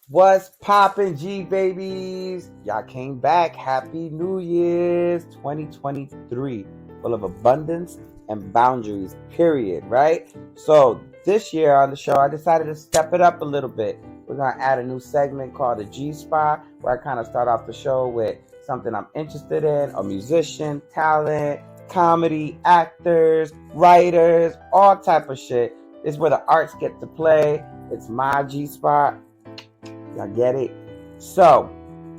What's poppin', G babies? Y'all came back. Happy New Year's 2023. Full of abundance and boundaries, period, right? So this year on the show, I decided to step it up a little bit. We're going to add a new segment called the G Spot, where I kind of start off the show with something I'm interested in, a musician, talent, comedy, actors, writers, all type of shit. This is where the arts get to play. It's my G Spot. Y'all get it? So,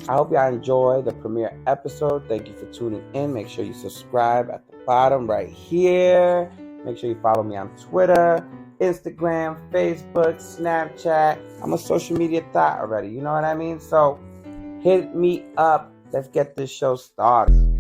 I hope y'all enjoy the premiere episode. Thank you for tuning in. Make sure you subscribe at the bottom right here. Make sure you follow me on Twitter, Instagram, Facebook, Snapchat. I'm a social media thot already. You know what I mean? So, hit me up. Let's get this show started.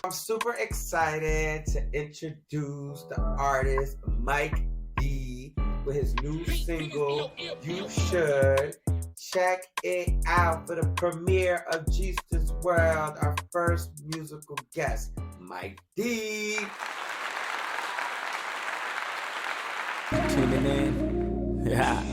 I'm super excited to introduce the artist Mike D with his new single, You Should. Check it out for the premiere of Geester's World, our first musical guest, Mike D. Tuning in. Yeah.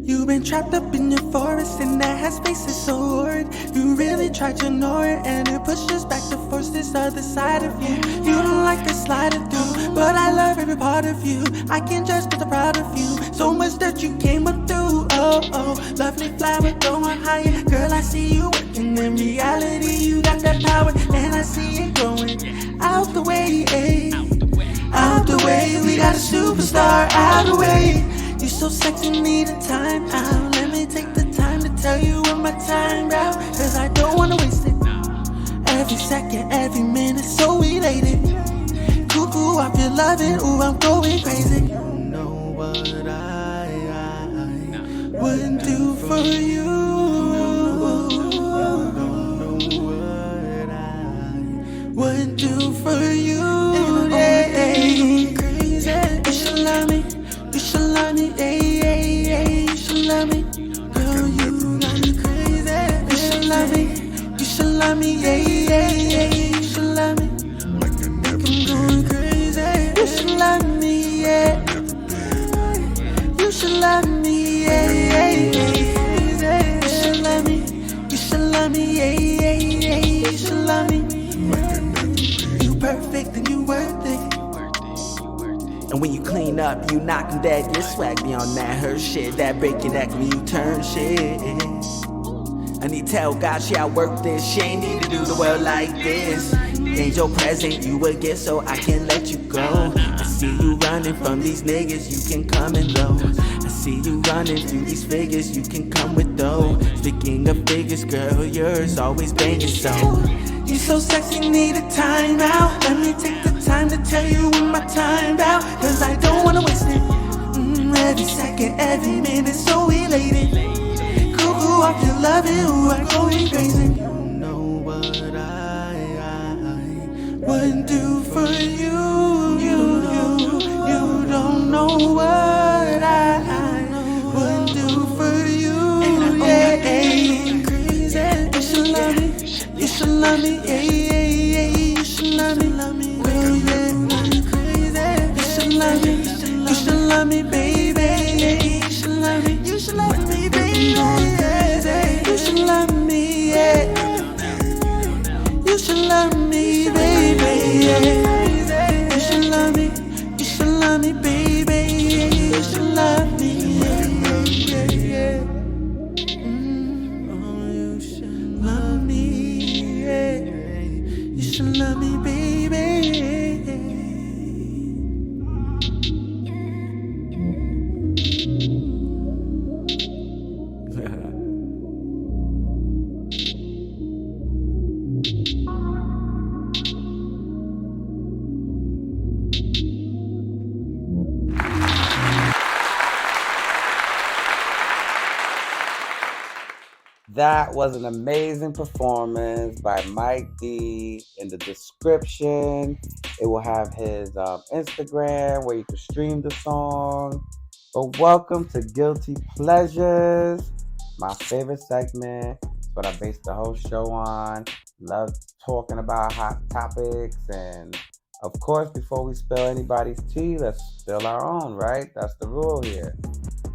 You've been trapped up in your forest and that headspace is so hard. You really tried to ignore it and it pushes back to force this other side of you. You don't like it sliding through, but I love every part of you. I can just be proud of you. So much that you came up through. Oh, lovely flower going higher. Girl, I see you working. In reality, you got that power and I see it growing. Out the way, out the way. We got a superstar out the way. You so sexy, need a time out. Let me take the time to tell you what my time out. Cause I don't wanna waste it. Every second, every minute, so elated. Cuckoo, I feel loving, ooh, I'm going crazy. You know what I wouldn't do for you. Don't know what I wouldn't do for you. Crazy, you should love me. You should love me, you should love me. Girl, you got me crazy. You should love me, you should love me, you should love me. Make I'm going crazy. You should love me, you should love me, You should love me, you should love me, you should love me. You perfect and you worth it. And when you clean up, you knock 'em dead. Your swag be on that her shit. That break your neck when you turn shit. I need to tell God she outworked this. She ain't need to do the world like this. Angel present, you a gift so I can let you go. I see you running from these niggas, you can come and go. I see you running through these figures, you can come with though. Speaking of figures, girl, yours always banging so. You so sexy, need a time out. Let me take the time to tell you when my time out. Cause I don't wanna waste it. Every second, every minute, so elated. Cuckoo, I feel loving, ooh, I'm going crazy. You know what I wouldn't do for you. You don't know what I wouldn't do for you. Crazy, you should love me. You should love me, you should love me, oh yeah, crazy. You should love me, you should love me, baby. You should love me, you should love me, baby. You should love me, you should love me, baby. You should love me, you should love me, baby. You should love me, you should love me. You should love me, baby. That was an amazing performance by Mike D. In the description, it will have his Instagram where you can stream the song. But welcome to Guilty Pleasures, my favorite segment. It's what I base the whole show on. Love talking about hot topics. And of course, before we spill anybody's tea, let's spill our own, right? That's the rule here.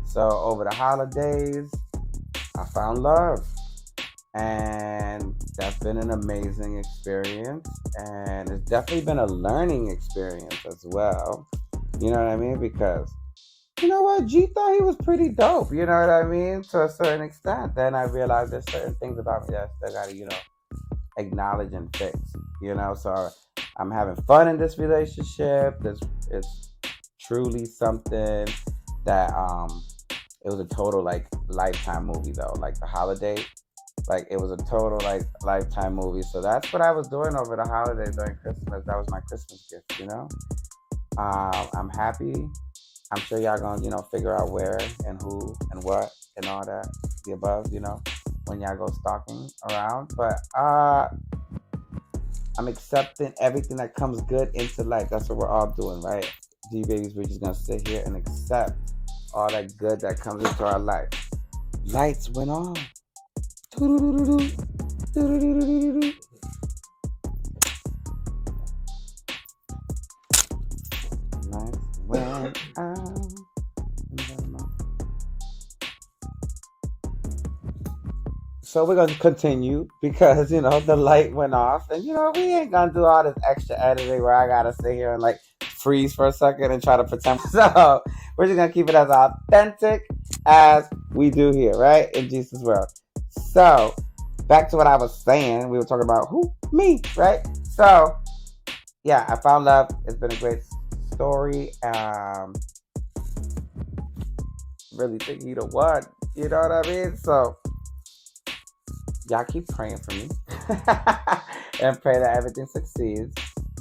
So over the holidays, I found love. And that's been an amazing experience. And it's definitely been a learning experience as well. You know what I mean? Because, you know what? G thought he was pretty dope. You know what I mean? To a certain extent. Then I realized there's certain things about me that I still gotta, acknowledge and fix. So I'm having fun in this relationship. It's truly something that it was a total lifetime movie though. Like the holiday, it was a total lifetime movie. So that's what I was doing over the holidays during Christmas. That was my Christmas gift. I'm happy. I'm sure y'all gonna figure out where and who and what and all that, the above, when y'all go stalking around. But I'm accepting everything that comes good into life. That's what we're all doing, right? G babies, we're just gonna sit here and accept all that good that comes into our life. Lights went on. Lights went out. So we're gonna continue because the light went off, and we ain't gonna do all this extra editing where I gotta sit here and freeze for a second and try to pretend. So we're just gonna keep it as authentic as we do here, right? In Jesus' world. So back to what I was saying, we were talking about who? Me, right? So yeah, I found love. It's been a great story. Really think he the one. You know what I mean? So y'all keep praying for me and pray that everything succeeds.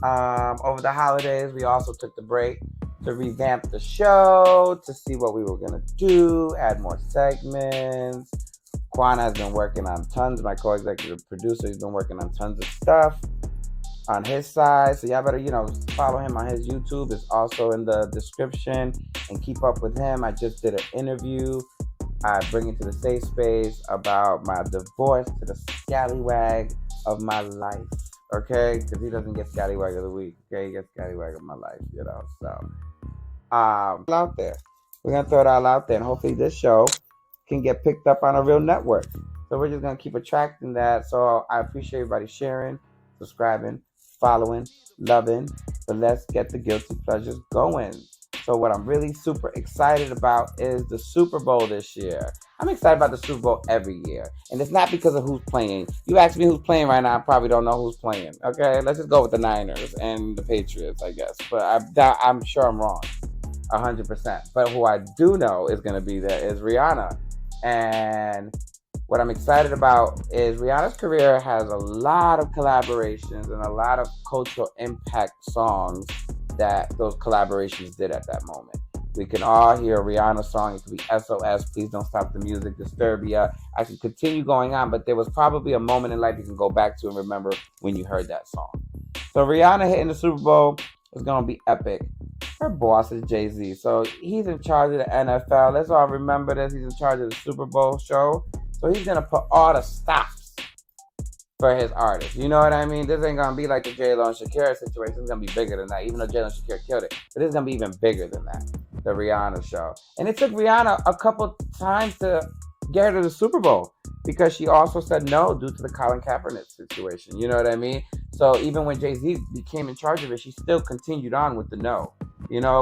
Over the holidays, we also took the break to revamp the show, to see what we were going to do, add more segments. Kwana has been working on tons. My co-executive producer has been working on tons of stuff on his side. So y'all better, follow him on his YouTube. It's also in the description, and keep up with him. I just did an interview. I bring it to the safe space about my divorce to the scallywag of my life. Okay? Because he doesn't get scallywag of the week. Okay? He gets scallywag of my life, So, out there. We're going to throw it all out there. And hopefully this show can get picked up on a real network. So we're just going to keep attracting that. So I appreciate everybody sharing, subscribing, following, loving. But let's get the guilty pleasures going. So what I'm really super excited about is the Super Bowl this year. I'm excited about the Super Bowl every year. And it's not because of who's playing. You ask me who's playing right now, I probably don't know who's playing. Okay, let's just go with the Niners and the Patriots, I guess. But I'm sure I'm wrong, 100%. But who I do know is going to be there is Rihanna. And what I'm excited about is Rihanna's career has a lot of collaborations and a lot of cultural impact songs that those collaborations did at that moment. We can all hear a Rihanna song. It could be SOS, Please Don't Stop the Music, Disturbia. I could continue going on, but there was probably a moment in life you can go back to and remember when you heard that song. So Rihanna hitting the Super Bowl is going to be epic. Her boss is Jay-Z, so he's in charge of the NFL. Let's all remember this. He's in charge of the Super Bowl show. So he's going to put all the stops for his artists. You know what I mean? This ain't going to be like the J-Lo and Shakira situation. It's going to be bigger than that, even though J-Lo and Shakira killed it. But it's going to be even bigger than that, the Rihanna show. And it took Rihanna a couple times to get her to the Super Bowl because she also said no due to the Colin Kaepernick situation. You know what I mean? So even when Jay-Z became in charge of it, she still continued on with the no.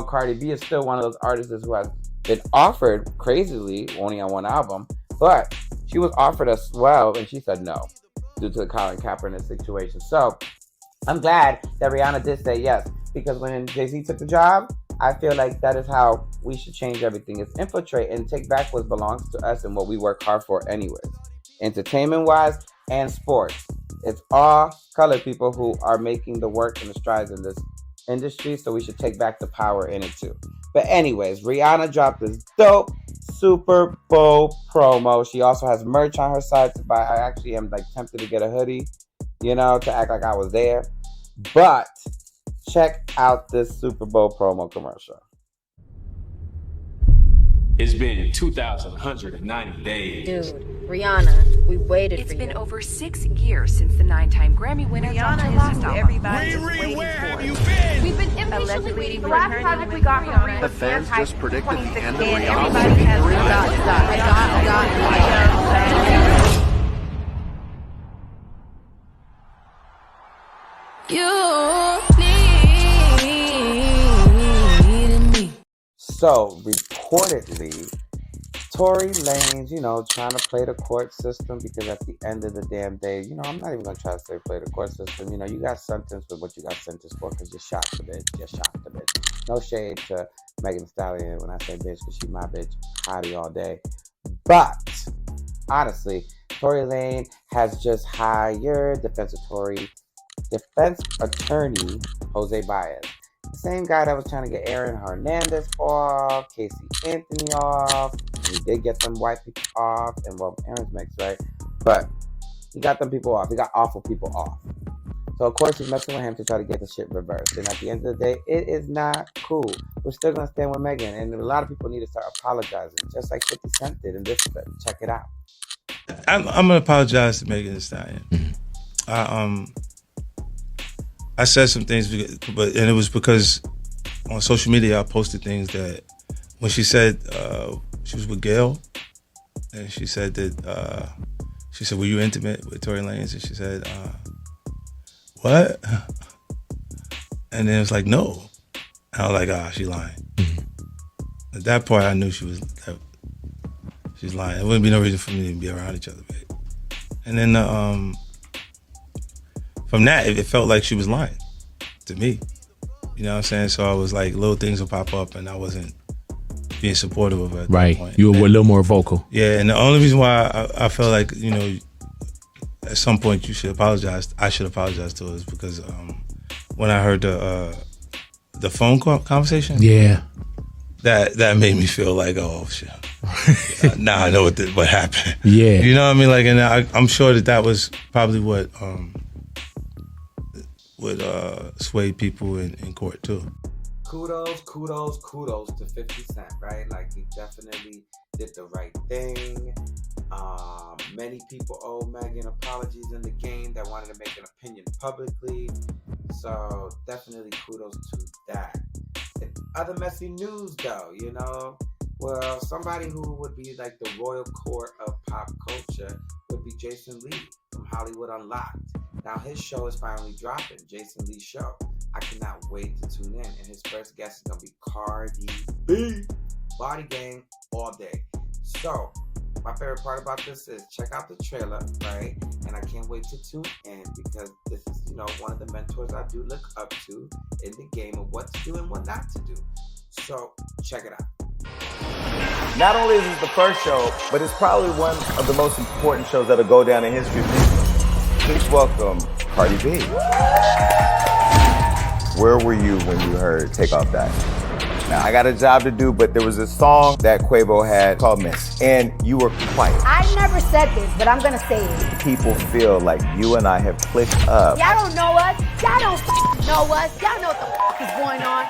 Cardi B is still one of those artists who has been offered, crazily, only on one album, but she was offered as well, and she said no due to the Colin Kaepernick situation. So I'm glad that Rihanna did say yes, because when Jay-Z took the job, I feel like that is how we should change everything. It's infiltrate and take back what belongs to us and what we work hard for anyways. Entertainment-wise and sports. It's all colored people who are making the work and the strides in this industry, so we should take back the power in it too. But anyways, Rihanna dropped this dope Super Bowl promo. She also has merch on her site to buy. I actually am like tempted to get a hoodie, you know, to act like I was there. But check out this Super Bowl promo commercial. It's been 2,190 days. Dude, Rihanna, we waited It's for been you. over 6 years since the 9-time Grammy winner dropped her last album. Everybody is waiting for. We've been impatiently waiting for the last project we got from Rihanna. The fans just predicted the end of Rihanna's Everybody has you need me. So, reportedly, Tory Lanez, you know, trying to play the court system because at the end of the damn day, you know, I'm not even going to try to say play the court system. You know, you got sentenced with what you got sentenced for because you shot the bitch. You shot the bitch. No shade to Megan Thee Stallion when I say bitch because she my bitch. Hottie all day. But, honestly, Tory Lanez has just hired defense attorney Jose Baez. The same guy that was trying to get Aaron Hernandez off, Casey Anthony off. He did get them white people off, and well, Aaron's mixed, right? But he got them people off. He got awful people off. So, of course, he's messing with him to try to get the shit reversed. And at the end of the day, it is not cool. We're still going to stand with Megan. And a lot of people need to start apologizing, just like 50 Cent did in this clip. Check it out. I'm going to apologize to Megan Thee Stallion. I said some things, and it was because on social media I posted things that when she said she was with Gail, and she said that she said, "Were you intimate with Tory Lanez?" And she said, "What?" And then it was like, "No." And I was like, she lying. At that point, I knew she's lying. There wouldn't be no reason for me to be around each other, babe. And then from that, it felt like she was lying to me. You know what I'm saying? So I was like, little things would pop up, and I wasn't being supportive of her at that point. You were a little more vocal. Yeah, and the only reason why I felt like, you know, at some point you should apologize, I should apologize to her, is because when I heard the phone conversation, that made me feel like, oh shit. Now I know what happened. Yeah, you know what I mean? Like, and I'm sure that was probably what swayed people in court too. Kudos to 50 Cent, right? Like, he definitely did the right thing. Many people owe Megan apologies in the game that wanted to make an opinion publicly. So definitely kudos to that. In other messy news though, you know, well, somebody who would be like the royal court of pop culture would be Jason Lee from Hollywood Unlocked. Now his show is finally dropping, Jason Lee's show. I cannot wait to tune in. And his first guest is going to be Cardi B. Body Gang all day. So, my favorite part about this is check out the trailer, right? And I can't wait to tune in because this is, you know, one of the mentors I do look up to in the game of what to do and what not to do. So, check it out. Not only is this the first show, but it's probably one of the most important shows that'll go down in history. Please welcome Cardi B. Where were you when you heard Take Off That? Now, I got a job to do, but there was a song that Quavo had called Miss, and you were quiet. I never said this, but I'm gonna say it. People feel like you and I have clicked up. Y'all don't know us. Y'all don't know us. Y'all know what the is going on.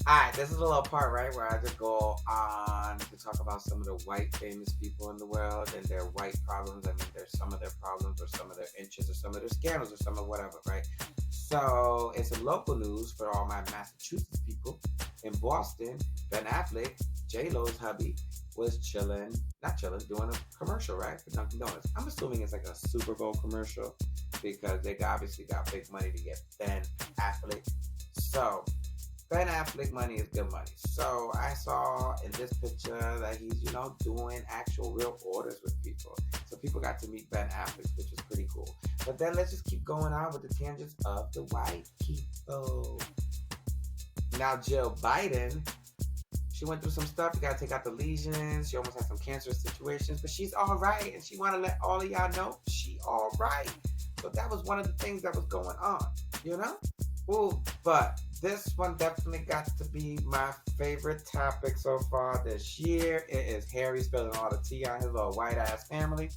Alright, this is a little part, right, where I just go on to talk about some of the white famous people in the world and their white problems. I mean, there's some of their problems or some of their interests or some of their scandals or some of whatever, right? So, in some local news for all my Massachusetts people, in Boston, Ben Affleck, J-Lo's hubby, was doing a commercial, right, for Dunkin' Donuts. I'm assuming it's like a Super Bowl commercial because they obviously got big money to get Ben Affleck. So, Ben Affleck money is good money. So I saw in this picture that he's, you know, doing actual real orders with people. So people got to meet Ben Affleck, which is pretty cool. But then let's just keep going on with the tangents of the white people. Now Jill Biden, she went through some stuff. You gotta take out the lesions. She almost had some cancerous situations, but she's all right. And she wanna let all of y'all know she all right. So that was one of the things that was going on, you know? Ooh, but this one definitely got to be my favorite topic so far this year. It is Harry spilling all the tea on his little white ass family.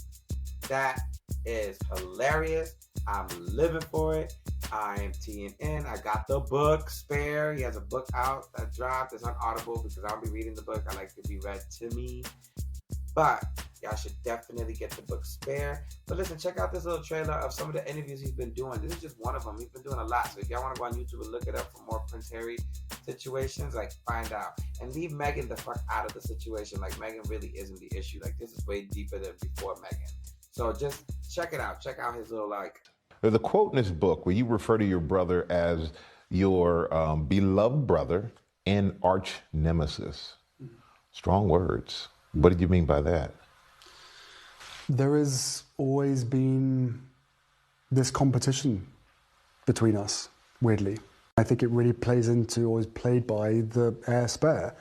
That is hilarious. I'm living for it. I am teeing in. I got the book Spare. He has a book out that dropped. It's on Audible because I'll be reading the book. I like to be read to me. But y'all should definitely get the book Spare. But listen, check out this little trailer of some of the interviews he's been doing. This is just one of them. He's been doing a lot. So if y'all want to go on YouTube and look it up for more Prince Harry situations, like find out. And leave Meghan the fuck out of the situation. Like Meghan really isn't the issue. Like this is way deeper than before Meghan. So just check it out. Check out his little like. There's a quote in this book where you refer to your brother as your beloved brother and arch nemesis. Strong words. What did you mean by that? There has always been this competition between us, weirdly. I think it really plays into, or is played by, the heir spare.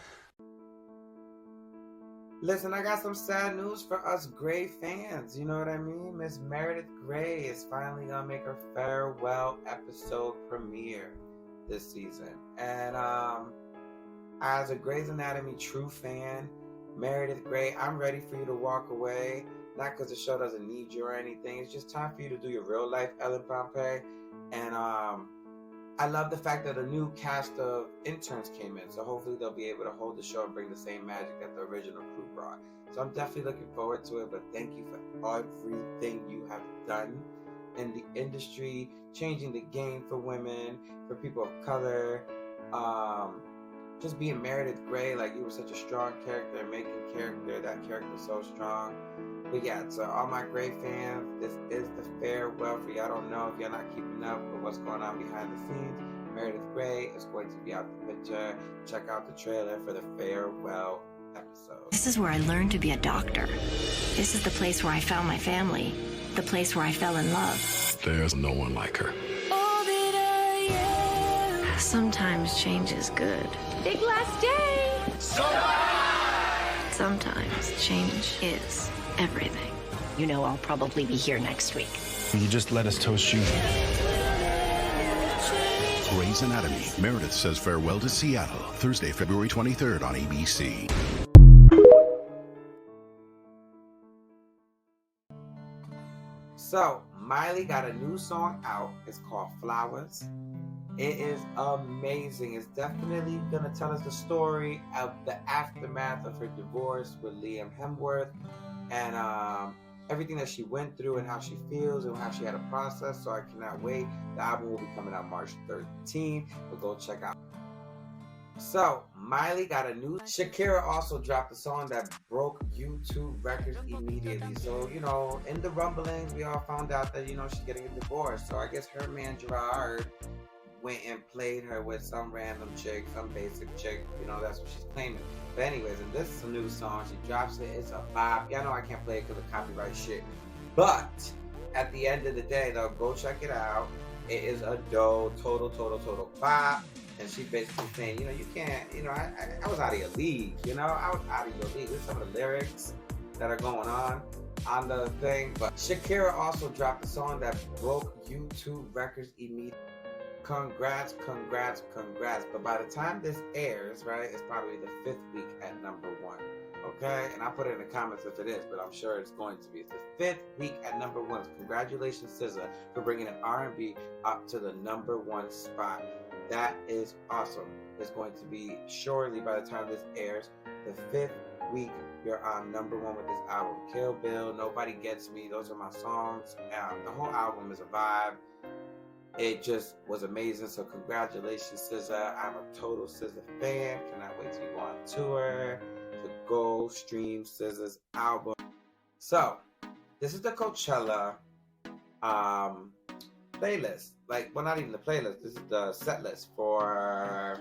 Listen, I got some sad news for us Grey fans. You know what I mean? Miss Meredith Grey is finally gonna make her farewell episode premiere this season. And as a Grey's Anatomy true fan, Meredith Grey, I'm ready for you to walk away. Not because the show doesn't need you or anything. It's just time for you to do your real life Ellen Pompey. And I love the fact that a new cast of interns came in. So hopefully they'll be able to hold the show and bring the same magic that the original crew brought. So I'm definitely looking forward to it. But thank you for everything you have done in the industry, changing the game for women, for people of color. Just being Meredith Grey, like you were such a strong character, making that character so strong. But yeah, so all my Grey fans, this is the farewell for y'all. Don't know if y'all not keeping up with what's going on behind the scenes. Meredith Grey is going to be out the picture. Check out the trailer for the farewell episode. This is where I learned to be a doctor. This is the place where I found my family. The place where I fell in love. There's no one like her. Sometimes change is good. Big last day. Sometimes change is everything. You know I'll probably be here next week. You just let us toast you. Grey's Anatomy. Meredith says farewell to Seattle. Thursday, February 23rd on ABC. So, Miley got a new song out. It's called Flowers. It is amazing. It's definitely going to tell us the story of the aftermath of her divorce with Liam Hemsworth and everything that she went through and how she feels and how she had a process. So I cannot wait. The album will be coming out March 13th. But go check out. So, Miley got a new... Shakira also dropped a song that broke YouTube records immediately. So, you know, in the rumblings, we all found out that, you know, she's getting a divorce. So I guess her man Gerard went and played her with some random chick, some basic chick, you know, that's what she's claiming. But anyways, and this is a new song, she drops it, it's a bop. Y'all know I can't play it because of copyright shit. But, at the end of the day, though, go check it out. It is a total bop. And she's basically saying, you know, you can't, you know, I was out of your league, you know, I was out of your league. This is some of the lyrics that are going on the thing. But Shakira also dropped a song that broke YouTube records immediately. Congrats. But by the time this airs, right, it's probably the 5th week at #1. Okay? And I'll put it in the comments if it is, but I'm sure it's going to be. It's the 5th week at #1. Congratulations, SZA, for bringing an R&B up to the #1 spot. That is awesome. It's going to be surely by the time this airs, the 5th week you're on #1 with this album. Kill Bill, Nobody Gets Me, those are my songs. The whole album is a vibe. It just was amazing. So congratulations, SZA. I'm a total SZA fan. Cannot wait till you go on tour to go stream SZA's album. So this is the Coachella playlist. Like, well, not even the playlist. This is the set list for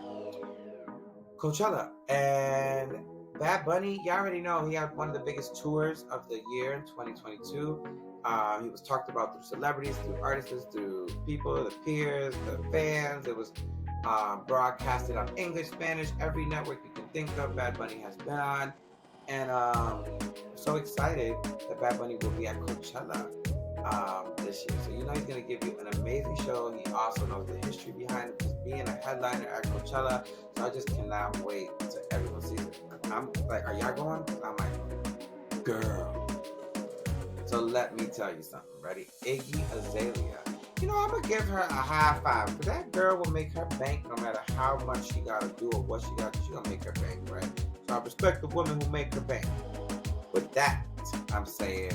Coachella. And Bad Bunny, you already know he had one of the biggest tours of the year in 2022. He was talked about through celebrities, through artists, through people, the peers, the fans. It was broadcasted on English, Spanish, every network you can think of. Bad Bunny has been on. And I'm so excited that Bad Bunny will be at Coachella. this year. So you know he's gonna give you an amazing show. He also knows the history behind just being a headliner at Coachella. So I just cannot wait till everyone sees it. I'm like, are y'all going? I'm like, girl. So let me tell you something. Ready? Iggy Azalea. You know, I'm gonna give her a high five, because that girl will make her bank no matter how much she gotta do or what she gotta do. She gonna make her bank, right? So I respect the women who make her bank. With that, I'm saying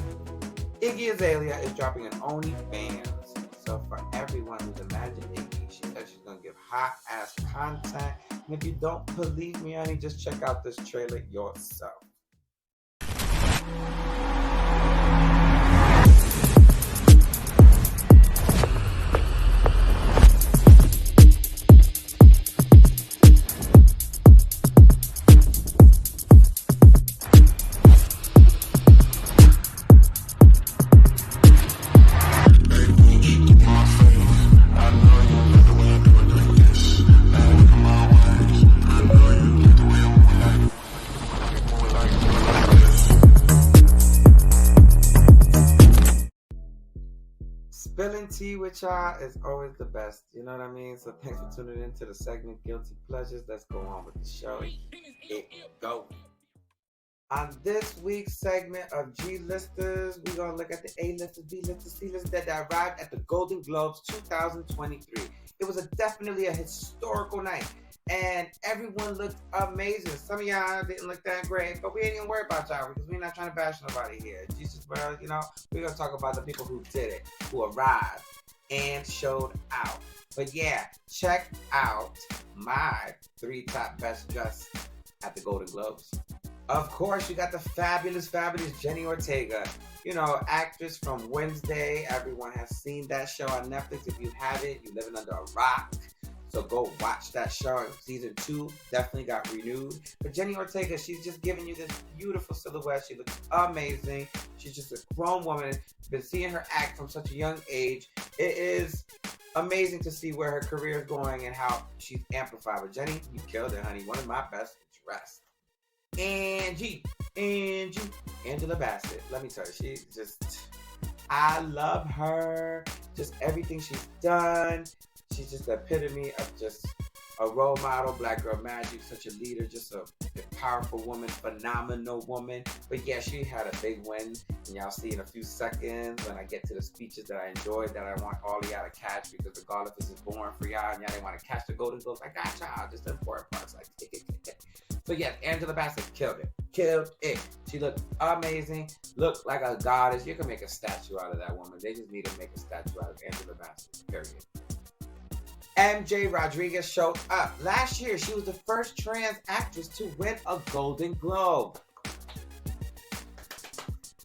Iggy Azalea is dropping an OnlyFans. So for everyone who's imagined Iggy, she said she's gonna give hot ass content. And if you don't believe me, honey, just check out this trailer yourself. Spilling tea with y'all is always the best. You know what I mean? So thanks for tuning in to the segment Guilty Pleasures. Let's go on with the show. It go. On this week's segment of G-Listers, we're going to look at the A-listers, B-listers, C-listers that arrived at the Golden Globes 2023. It was definitely a historical night. And everyone looked amazing. Some of y'all didn't look that great, but we ain't even worried about y'all because we're not trying to bash nobody here. Jesus, bro, you know, we're going to talk about the people who did it, who arrived and showed out. But yeah, check out my 3 top best dressed at the Golden Globes. Of course, you got the fabulous Jenny Ortega. You know, actress from Wednesday. Everyone has seen that show on Netflix. If you haven't, you're living under a rock. So go watch that show. Season 2 definitely got renewed. But Jenny Ortega, she's just giving you this beautiful silhouette. She looks amazing. She's just a grown woman. Been seeing her act from such a young age. It is amazing to see where her career is going and how she's amplified. But Jenny, you killed it, honey. One of my best dressed. Angela Bassett. Let me tell you, she's just, I love her. Just everything she's done. She's just the epitome of just a role model, black girl magic, such a leader, just a powerful woman, phenomenal woman. But yeah, she had a big win, and y'all see in a few seconds when I get to the speeches that I enjoyed, that I want all of y'all to catch, because regardless if this is boring for y'all and y'all didn't want to catch the Golden Globes, I got y'all, just the important parts, like tick. So yes, Angela Bassett killed it. She looked amazing, looked like a goddess. You can make a statue out of that woman. They just need to make a statue out of Angela Bassett, period. MJ Rodriguez showed up. Last year, she was the first trans actress to win a Golden Globe.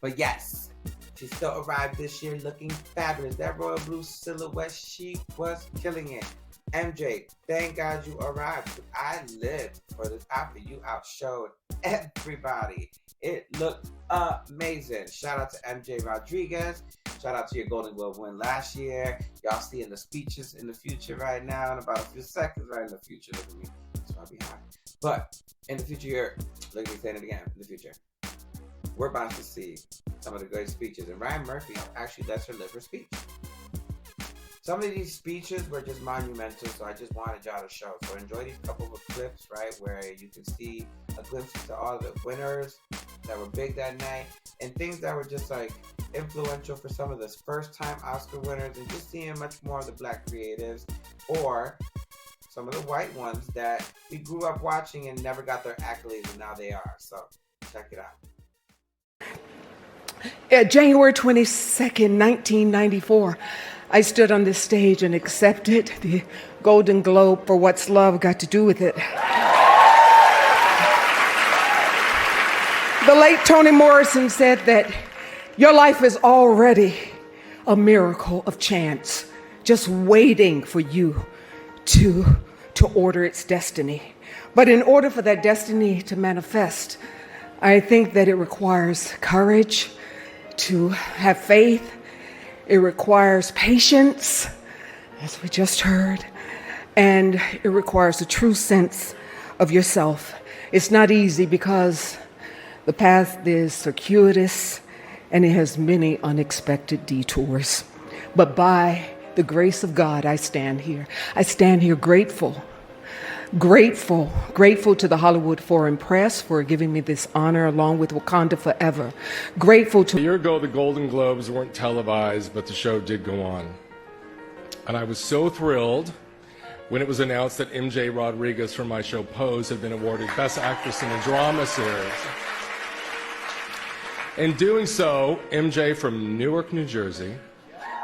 But yes, she still arrived this year looking fabulous. That royal blue silhouette, she was killing it. MJ, thank God you arrived. I lived for this outfit. You outshowed everybody. It looked amazing. Shout out to MJ Rodriguez. Shout out to your Golden Globe win last year. Y'all seeing the speeches in the future right now in about a few seconds. Right in the future, look at me. That's why I be high. But in the future, look at me saying it again. In the future, we're about to see some of the great speeches. And Ryan Murphy actually lets her live her speech. Some of these speeches were just monumental, so I just wanted y'all to show. So enjoy these couple of clips, right, where you can see a glimpse into all the winners that were big that night, and things that were just like influential for some of the first-time Oscar winners, and just seeing much more of the black creatives, or some of the white ones that we grew up watching and never got their accolades, and now they are. So check it out. January 22nd, 1994. I stood on this stage and accepted the Golden Globe for What's Love Got to Do with It. The late Toni Morrison said that your life is already a miracle of chance, just waiting for you to order its destiny. But in order for that destiny to manifest, I think that it requires courage, to have faith. It requires patience, as we just heard, and it requires a true sense of yourself. It's not easy because the path is circuitous, and it has many unexpected detours. But by the grace of God, I stand here. I stand here grateful to the Hollywood Foreign Press for giving me this honor, along with Wakanda Forever. Grateful to... A year ago, the Golden Globes weren't televised, but the show did go on. And I was so thrilled when it was announced that MJ Rodriguez from my show Pose had been awarded Best Actress in a Drama Series. In doing so, MJ from Newark, New Jersey,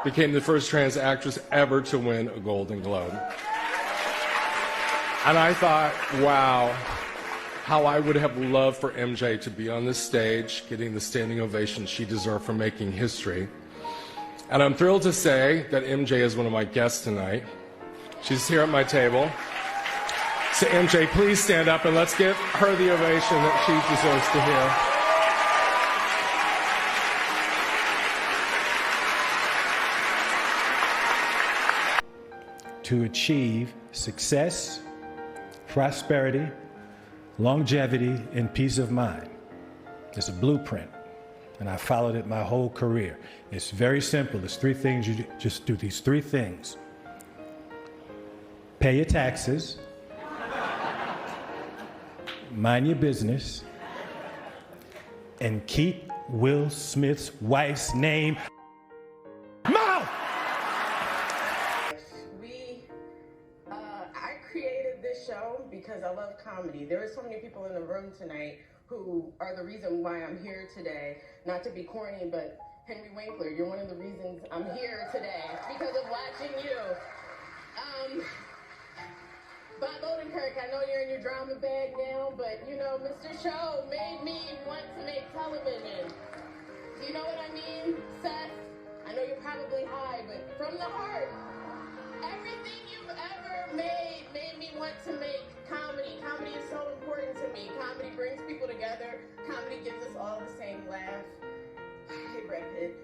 became the first trans actress ever to win a Golden Globe. And I thought, wow, how I would have loved for MJ to be on this stage, getting the standing ovation she deserved for making history. And I'm thrilled to say that MJ is one of my guests tonight. She's here at my table. So MJ, please stand up and let's give her the ovation that she deserves to hear. To achieve success, prosperity, longevity, and peace of mind. It's a blueprint, and I followed it my whole career. It's very simple. It's three things. You just do these three things. Pay your taxes, mind your business, and keep Will Smith's wife's name mouth. I created this show because I love comedy. There are so many people in the room tonight who are the reason why I'm here today. Not to be corny, but Henry Winkler, you're one of the reasons I'm here today. It's because of watching you. Bob Odenkirk, I know you're in your drama bag now, but you know, Mr. Show made me want to make television. Do you know what I mean, Seth? I know you're probably high, but from the heart, everything you've ever made me want to make comedy. Comedy is so important to me. Comedy brings people together. Comedy gives us all the same laugh. Hey, Brad Pitt.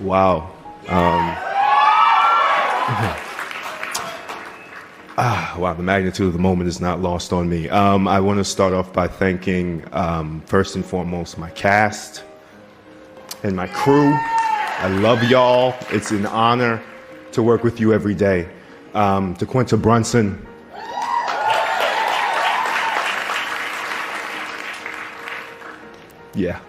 Wow. Wow, the magnitude of the moment is not lost on me. I want to start off by thanking, first and foremost, my cast and my crew. I love y'all. It's an honor to work with you every day. To Quinta Brunson. Yeah.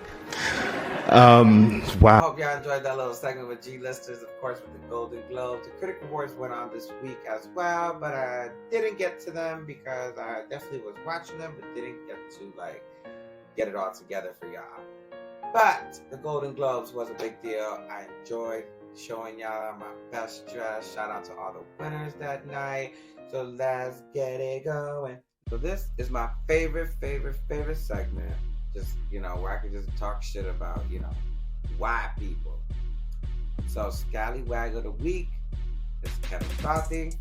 Wow. I hope y'all enjoyed that little segment with G-listers, of course, with the Golden Globes. The Critic Awards went on this week as well, but I didn't get to them because I definitely was watching them, but didn't get to get it all together for y'all. But the Golden Globes was a big deal. I enjoyed showing y'all my best dress. Shout out to all the winners that night. So let's get it going. So this is my favorite segment. Just, where I can just talk shit about, white people. So Scallywag of the Week is Kevin McCarthy.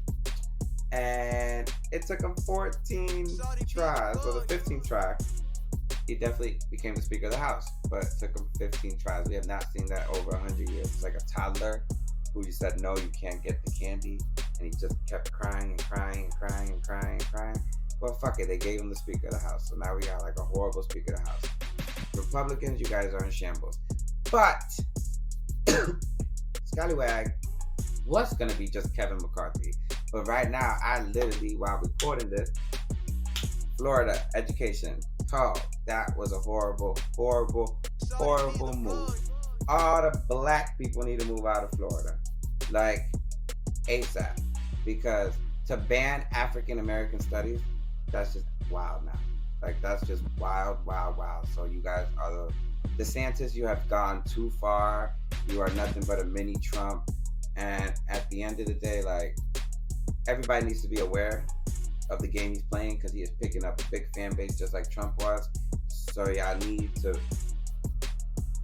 And it took him 14 tries, well, the 15th try. He definitely became the Speaker of the House, but it took him 15 tries. We have not seen that over 100 years. It's like a toddler who you said, no, you can't get the candy. And he just kept crying and crying and crying and crying and crying. Well, fuck it. They gave him the Speaker of the House. So now we got like a horrible Speaker of the House. Republicans, you guys are in shambles. But Scallywag was going to be just Kevin McCarthy. But right now, I literally, while recording this, Florida education. Oh, that was a horrible move. All the black people need to move out of Florida. Like, ASAP. Because to ban African American studies, that's just wild now. Like, that's just wild. So you guys are the DeSantis, you have gone too far. You are nothing but a mini Trump. And at the end of the day, like, everybody needs to be aware of the game he's playing because he is picking up a big fan base just like Trump was. So y'all need to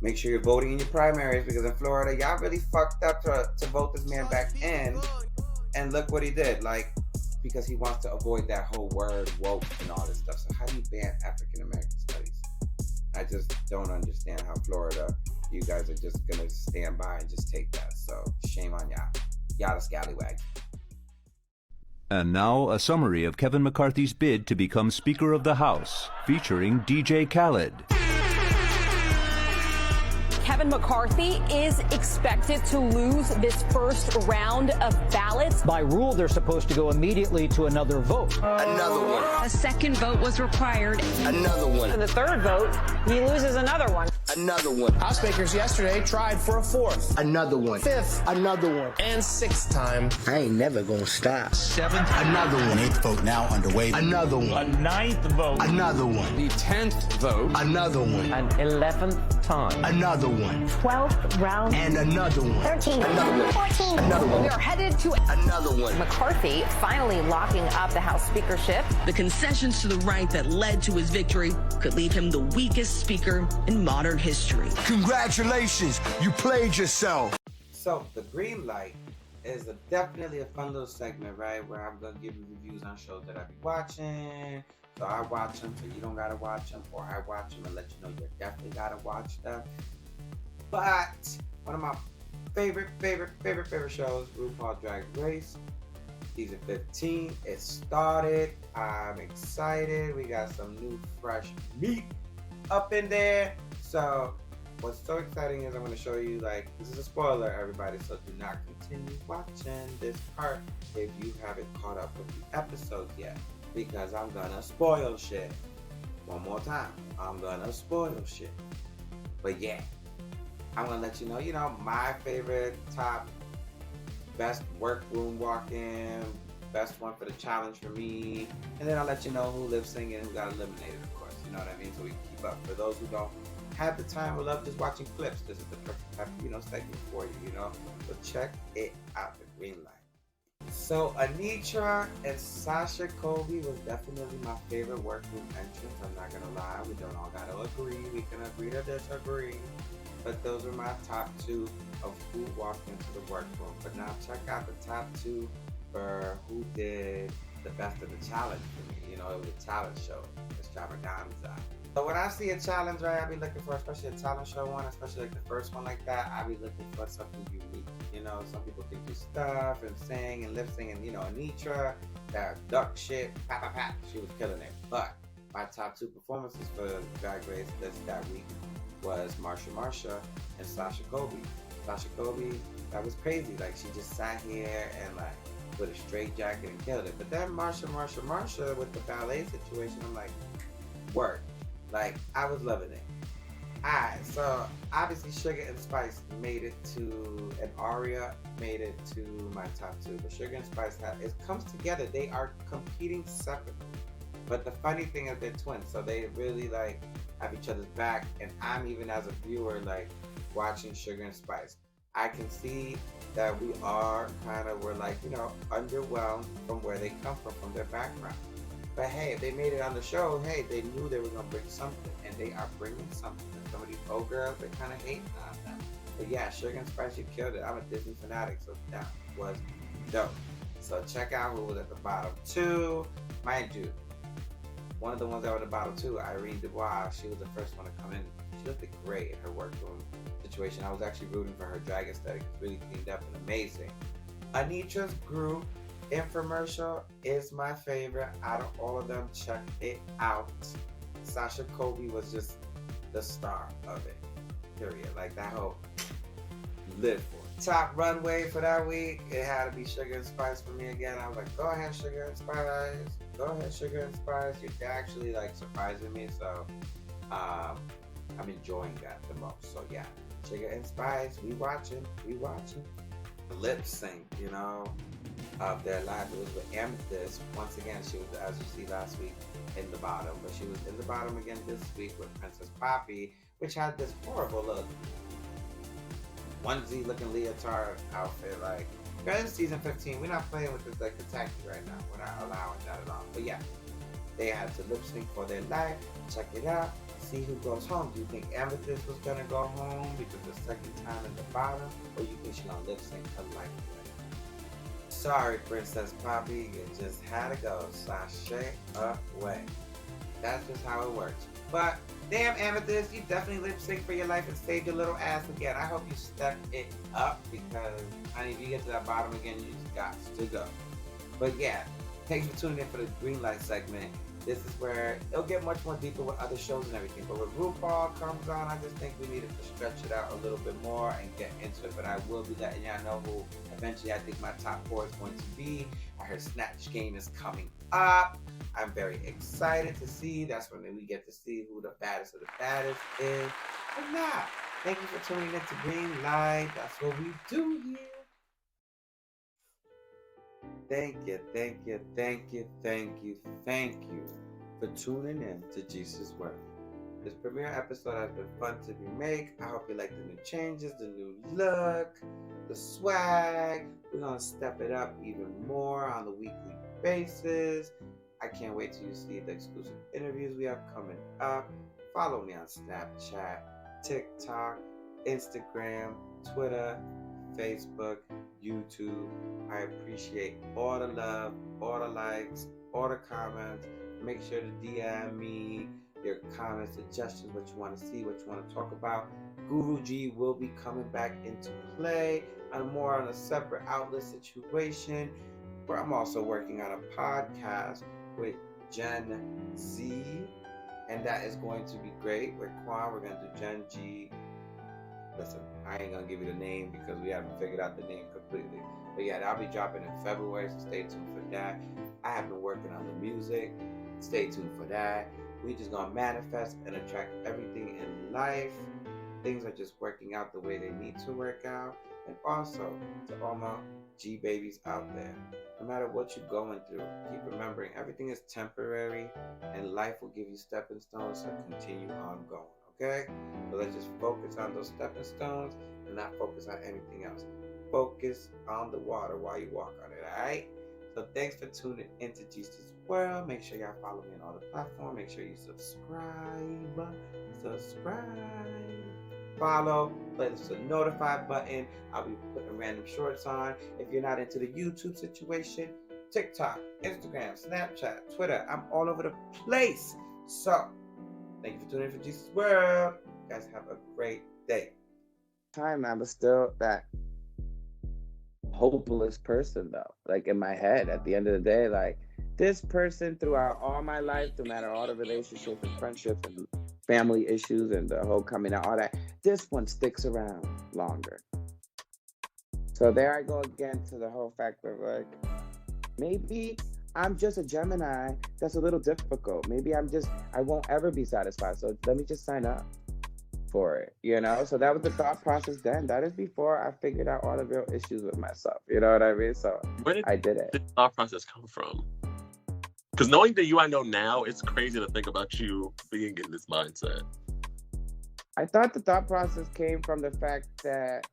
make sure you're voting in your primaries, because in Florida, y'all really fucked up to vote this man back in. And look what he did. Like, because he wants to avoid that whole word woke and all this stuff. So how do you ban African American studies? I just don't understand how Florida, you guys are just gonna stand by and just take that. So shame on y'all. Y'all the scallywags. And now a summary of Kevin McCarthy's bid to become Speaker of the House, featuring DJ Khaled. Kevin McCarthy is expected to lose this first round of ballots. By rule, they're supposed to go immediately to another vote. Another one. A second vote was required. Another one. For the third vote, he loses another one. Another one. House speakers yesterday tried for a fourth. Another one. Fifth. Another one. And sixth time. I ain't never gonna stop. Seventh. Another one. An eighth vote now underway. Another one. A ninth vote. Another one. The 10th vote. Another one. An 11th time. Another one. 12th round. And another one. 13. Another one. 14. Another one. We are headed to another one. McCarthy finally locking up the House speakership. The concessions to the right that led to his victory could leave him the weakest speaker in modern history. Congratulations, you played yourself. So the green light is definitely a fun little segment, right? Where I'm gonna give you reviews on shows that I be watching. So I watch them, so you don't gotta watch them, or I watch them and let you know you definitely gotta watch them. But one of my favorite shows, RuPaul Drag Race, season 15. It started. I'm excited. We got some new fresh meat up in there. So what's so exciting is I'm going to show you, like, this is a spoiler, everybody, so do not continue watching this part if you haven't caught up with the episodes yet, because I'm going to spoil shit. One more time, I'm going to spoil shit. But yeah, I'm going to let you know, my favorite top best workroom walk-in, best one for the challenge for me, and then I'll let you know who lives singing and who got eliminated, of course, you know what I mean, so we can keep up. For those who don't have the time or love just watching clips, this is the perfect type of, segment for you, so check it out, the green light. So Anitra and Sasha Colby was definitely my favorite workroom entrance. I'm not gonna lie, we don't all gotta agree, we can agree to disagree, but those are my top two of who walked into the workroom. But now check out the top two for who did the best of the challenge for me. It was a talent show, extravaganza. So when I see a challenge, right, I be looking for, especially a talent show one, especially like the first one like that, I be looking for something unique. Some people can do stuff and sing and lip sing, and Anitra, that duck shit, pat, she was killing it. But my top two performances for Drag Race that week was Marsha and Sasha Colby. Sasha Colby, that was crazy. Like, she just sat here and like with a straight jacket and killed it. But then Marsha with the ballet situation, I'm like, work. Like, I was loving it. Alright, so obviously Sugar and Spice made it to, and Aria made it to my top two. But Sugar and Spice, it comes together. They are competing separately. But the funny thing is they're twins, so they really like have each other's back. And I'm, even as a viewer, like watching Sugar and Spice, I can see that we are we're like, underwhelmed from where they come from their background. But hey, if they made it on the show, hey, they knew they were gonna bring something, and they are bringing something. And some of these old girls, they're kind of hating on them. But yeah, Sugar and Spice, you killed it. I'm a Disney fanatic, so that was dope. So check out who was at the bottom two. Mind you, one of the ones that were at the bottom two, Irene Dubois, she was the first one to come in. She looked great in her workroom situation. I was actually rooting for her drag aesthetic. It's really cleaned up and amazing. Anitra's group infomercial is my favorite out of all of them. Check it out. Sasha Colby was just the star of it, period. Like, that whole live for it. Top runway for that week, it had to be Sugar and Spice for me again. I was like, go ahead, Sugar and Spice. Go ahead, Sugar and Spice. You're actually like surprising me, so I'm enjoying that the most. So yeah, Sugar and Spice, we watching. Lip sync, of their lives. It was with Amethyst. Once again, she was, as you see last week, in the bottom, but she was in the bottom again this week with Princess Poppy, which had this horrible look onesie looking leotard outfit. Like, guys, season 15, we're not playing with this like Kentucky right now. We're not allowing that at all. But yeah, they had to lip sync for their life. Check it out. See who goes home. Do you think Amethyst was gonna go home because the second time in the bottom, or you think she's gonna lip sync her life away? Sorry, Princess Poppy, you just had to go. Sashay away. That's just how it works. But damn, Amethyst, you definitely lip sync for your life and saved your little ass again. I hope you step it up because, honey, if you get to that bottom again, you just got to go. But yeah, thanks for tuning in for the green light segment. This is where it'll get much more deeper with other shows and everything. But when RuPaul comes on, I just think we needed to stretch it out a little bit more and get into it. But I will be letting y'all know who eventually I think my top 4 is going to be. I heard Snatch Game is coming up. I'm very excited to see. That's when we get to see who the baddest of the baddest is. But nah, thank you for tuning in to Green Light. That's what we do here. Thank you for tuning in to Jesus World. This premiere episode has been fun to remake. I hope you like the new changes, the new look, the swag. We're going to step it up even more on a weekly basis. I can't wait till you see the exclusive interviews we have coming up. Follow me on Snapchat, TikTok, Instagram, Twitter, Facebook, YouTube. I appreciate all the love, all the likes, all the comments. Make sure to DM me your comments, suggestions, what you want to see, what you want to talk about. Guru G will be coming back into play. I'm more on a separate outlet situation, where I'm also working on a podcast with Gen Z, and that is going to be great. With Quan, we're going to do Gen G. Listen, I ain't going to give you the name because we haven't figured out the name completely. But yeah, that'll be dropping in February, so stay tuned for that. I have been working on the music. Stay tuned for that. We just going to manifest and attract everything in life. Things are just working out the way they need to work out. And also, to all my G babies out there, no matter what you're going through, keep remembering everything is temporary and life will give you stepping stones, so continue on going, okay? So let's just focus on those stepping stones and not focus on anything else. Focus on the water while you walk on it, alright? So thanks for tuning into Geester's World. Make sure y'all follow me on all the platforms. Make sure you subscribe. Follow, click the notify button. I'll be putting random shorts on. If you're not into the YouTube situation, TikTok, Instagram, Snapchat, Twitter, I'm all over the place. So, thank you for tuning in for Jesus World. You guys have a great day. Time I was still that hopeless person though. Like in my head, at the end of the day, like this person throughout all my life, no matter all the relationships and friendships and family issues and the whole coming out, all that, this one sticks around longer. So there I go again to the whole fact of like, maybe I'm just a Gemini that's a little difficult. Maybe I won't ever be satisfied. So let me just sign up for it, you know? So that was the thought process then. That is before I figured out all the real issues with myself. You know what I mean? So I did it. Where did the thought process come from? Because knowing that I know now, it's crazy to think about you being in this mindset. I thought the thought process came from the fact that